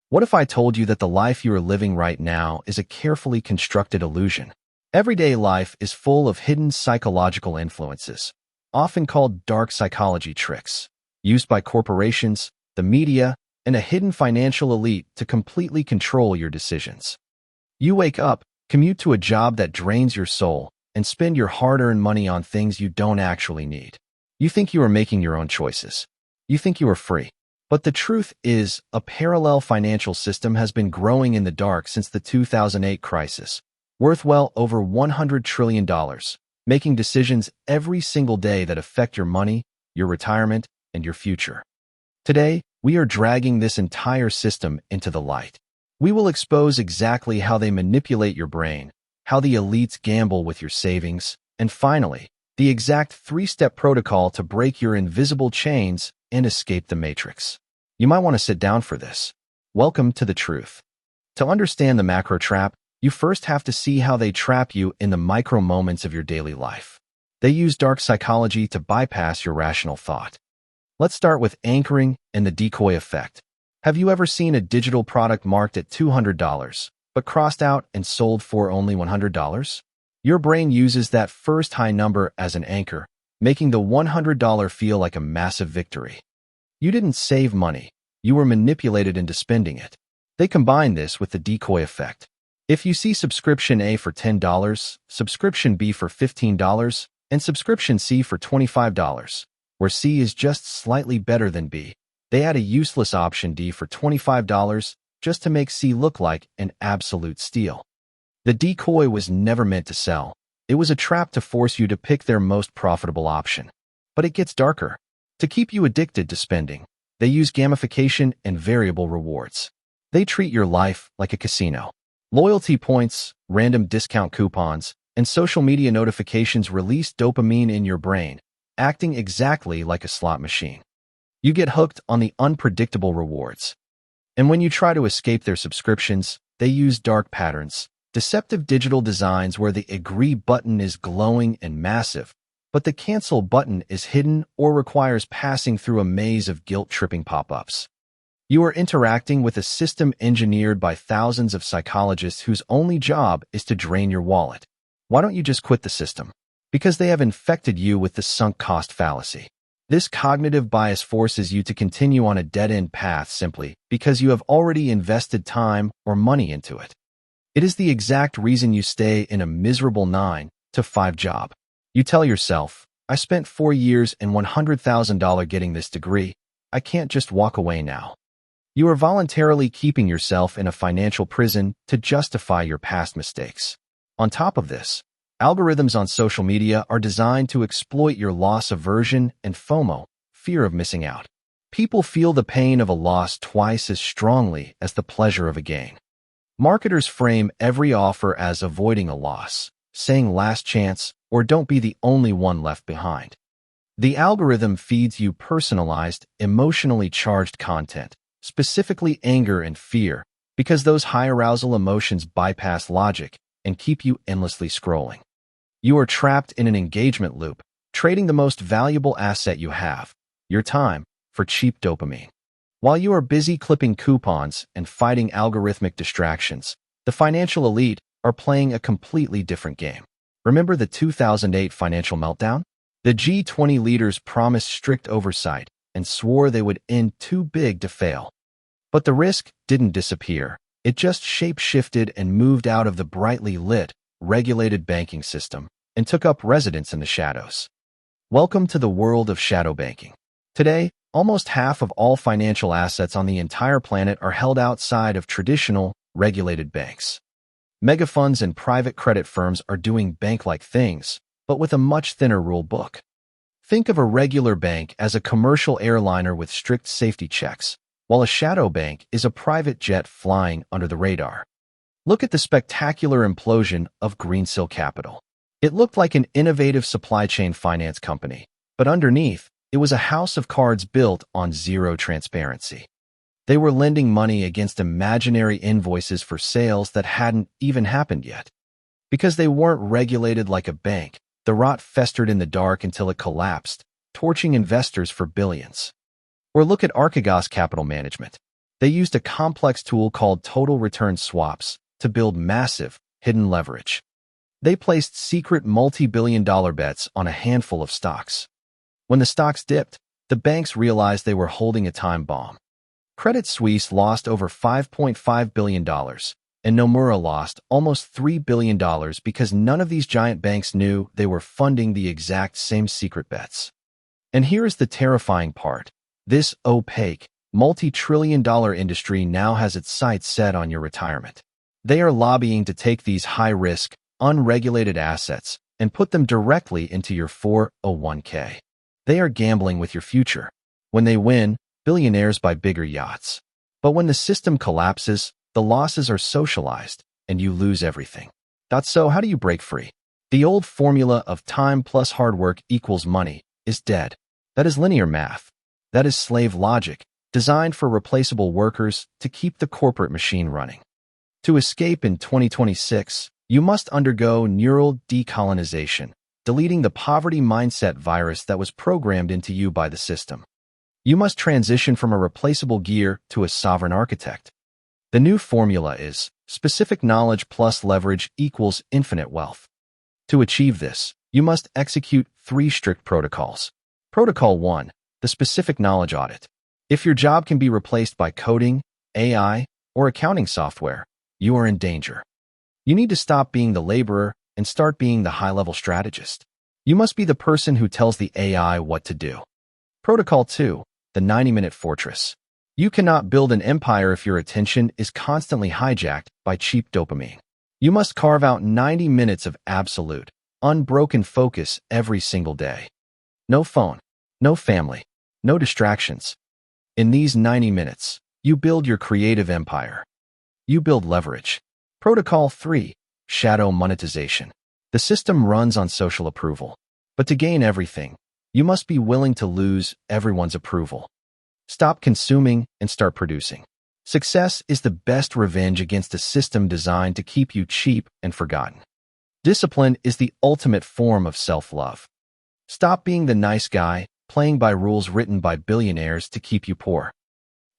What if I told you that the life you are living right now is a carefully constructed illusion? Everyday life is full of hidden psychological influences, often called dark psychology tricks, used by corporations, the media, and a hidden financial elite to completely control your decisions. You wake up, commute to a job that drains your soul, and spend your hard-earned money on things you don't actually need. You think you are making your own choices. You think you are free. But the truth is, a parallel financial system has been growing in the dark since the 2008 crisis, worth well over $100 trillion, making decisions every single day that affect your money, your retirement, and your future. Today, we are dragging this entire system into the light. We will expose exactly how they manipulate your brain, how the elites gamble with your savings, and finally, the exact three-step protocol to break your invisible chains and escape the matrix. You might want to sit down for this. Welcome to the truth. To understand the macro trap, you first have to see how they trap you in the micro moments of your daily life. They use dark psychology to bypass your rational thought. Let's start with anchoring and the decoy effect. Have you ever seen a digital product marked at $200, but crossed out and sold for only $100? Your brain uses that first high number as an anchor, making the $100 feel like a massive victory. You didn't save money. You were manipulated into spending it. They combine this with the decoy effect. If you see subscription A for $10, subscription B for $15, and subscription C for $25, where C is just slightly better than B, they add a useless option D for $25 just to make C look like an absolute steal. The decoy was never meant to sell. It was a trap to force you to pick their most profitable option. But it gets darker. To keep you addicted to spending, they use gamification and variable rewards. They treat your life like a casino. Loyalty points, random discount coupons, and social media notifications release dopamine in your brain, acting exactly like a slot machine. You get hooked on the unpredictable rewards. And when you try to escape their subscriptions, they use dark patterns, deceptive digital designs where the agree button is glowing and massive, but the cancel button is hidden or requires passing through a maze of guilt-tripping pop-ups. You are interacting with a system engineered by thousands of psychologists whose only job is to drain your wallet. Why don't you just quit the system? Because they have infected you with the sunk cost fallacy. This cognitive bias forces you to continue on a dead-end path simply because you have already invested time or money into it. It is the exact reason you stay in a miserable 9-to-5 job. You tell yourself, I spent 4 years and $100,000 getting this degree. I can't just walk away now. You are voluntarily keeping yourself in a financial prison to justify your past mistakes. On top of this, algorithms on social media are designed to exploit your loss aversion and FOMO, fear of missing out. People feel the pain of a loss twice as strongly as the pleasure of a gain. Marketers frame every offer as avoiding a loss, saying last chance, or don't be the only one left behind. The algorithm feeds you personalized, emotionally charged content, specifically anger and fear, because those high arousal emotions bypass logic and keep you endlessly scrolling. You are trapped in an engagement loop, trading the most valuable asset you have, your time, for cheap dopamine. While you are busy clipping coupons and fighting algorithmic distractions, the financial elite are playing a completely different game. Remember the 2008 financial meltdown? The G20 leaders promised strict oversight and swore they would end too big to fail. But the risk didn't disappear. It just shape-shifted and moved out of the brightly lit, regulated banking system and took up residence in the shadows. Welcome to the world of shadow banking. Today, almost half of all financial assets on the entire planet are held outside of traditional, regulated banks. Mega funds and private credit firms are doing bank-like things, but with a much thinner rule book. Think of a regular bank as a commercial airliner with strict safety checks, while a shadow bank is a private jet flying under the radar. Look at the spectacular implosion of Greensill Capital. It looked like an innovative supply chain finance company, but underneath, it was a house of cards built on zero transparency. They were lending money against imaginary invoices for sales that hadn't even happened yet. Because they weren't regulated like a bank, the rot festered in the dark until it collapsed, torching investors for billions. Or look at Archegos Capital Management. They used a complex tool called total return swaps to build massive, hidden leverage. They placed secret multi-billion-dollar bets on a handful of stocks. When the stocks dipped, the banks realized they were holding a time bomb. Credit Suisse lost over $5.5 billion, and Nomura lost almost $3 billion because none of these giant banks knew they were funding the exact same secret bets. And here is the terrifying part. This opaque, multi-trillion-dollar industry now has its sights set on your retirement. They are lobbying to take these high-risk, unregulated assets and put them directly into your 401k. They are gambling with your future. When they win, billionaires buy bigger yachts. But when the system collapses, the losses are socialized, and you lose everything. So how do you break free? The old formula of time plus hard work equals money is dead. That is linear math. That is slave logic, designed for replaceable workers to keep the corporate machine running. To escape in 2026, you must undergo neural decolonization, deleting the poverty mindset virus that was programmed into you by the system. You must transition from a replaceable gear to a sovereign architect. The new formula is specific knowledge plus leverage equals infinite wealth. To achieve this, you must execute 3 strict protocols. Protocol 1, the specific knowledge audit. If your job can be replaced by coding, AI, or accounting software, you are in danger. You need to stop being the laborer and start being the high-level strategist. You must be the person who tells the AI what to do. Protocol 2, the 90-minute fortress. You cannot build an empire if your attention is constantly hijacked by cheap dopamine. You must carve out 90 minutes of absolute, unbroken focus every single day. No phone, no family, no distractions. In these 90 minutes, you build your creative empire. You build leverage. Protocol 3, shadow monetization. The system runs on social approval. But to gain everything, you must be willing to lose everyone's approval. Stop consuming and start producing. Success is the best revenge against a system designed to keep you cheap and forgotten. Discipline is the ultimate form of self-love. Stop being the nice guy, playing by rules written by billionaires to keep you poor.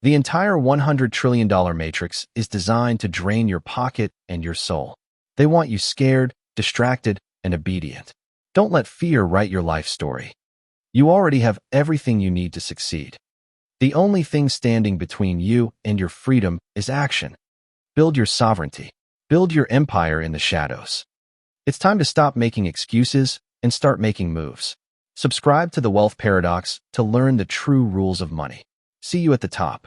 The entire $100 trillion matrix is designed to drain your pocket and your soul. They want you scared, distracted, and obedient. Don't let fear write your life story. You already have everything you need to succeed. The only thing standing between you and your freedom is action. Build your sovereignty. Build your empire in the shadows. It's time to stop making excuses and start making moves. Subscribe to The Wealth Paradox to learn the true rules of money. See you at the top.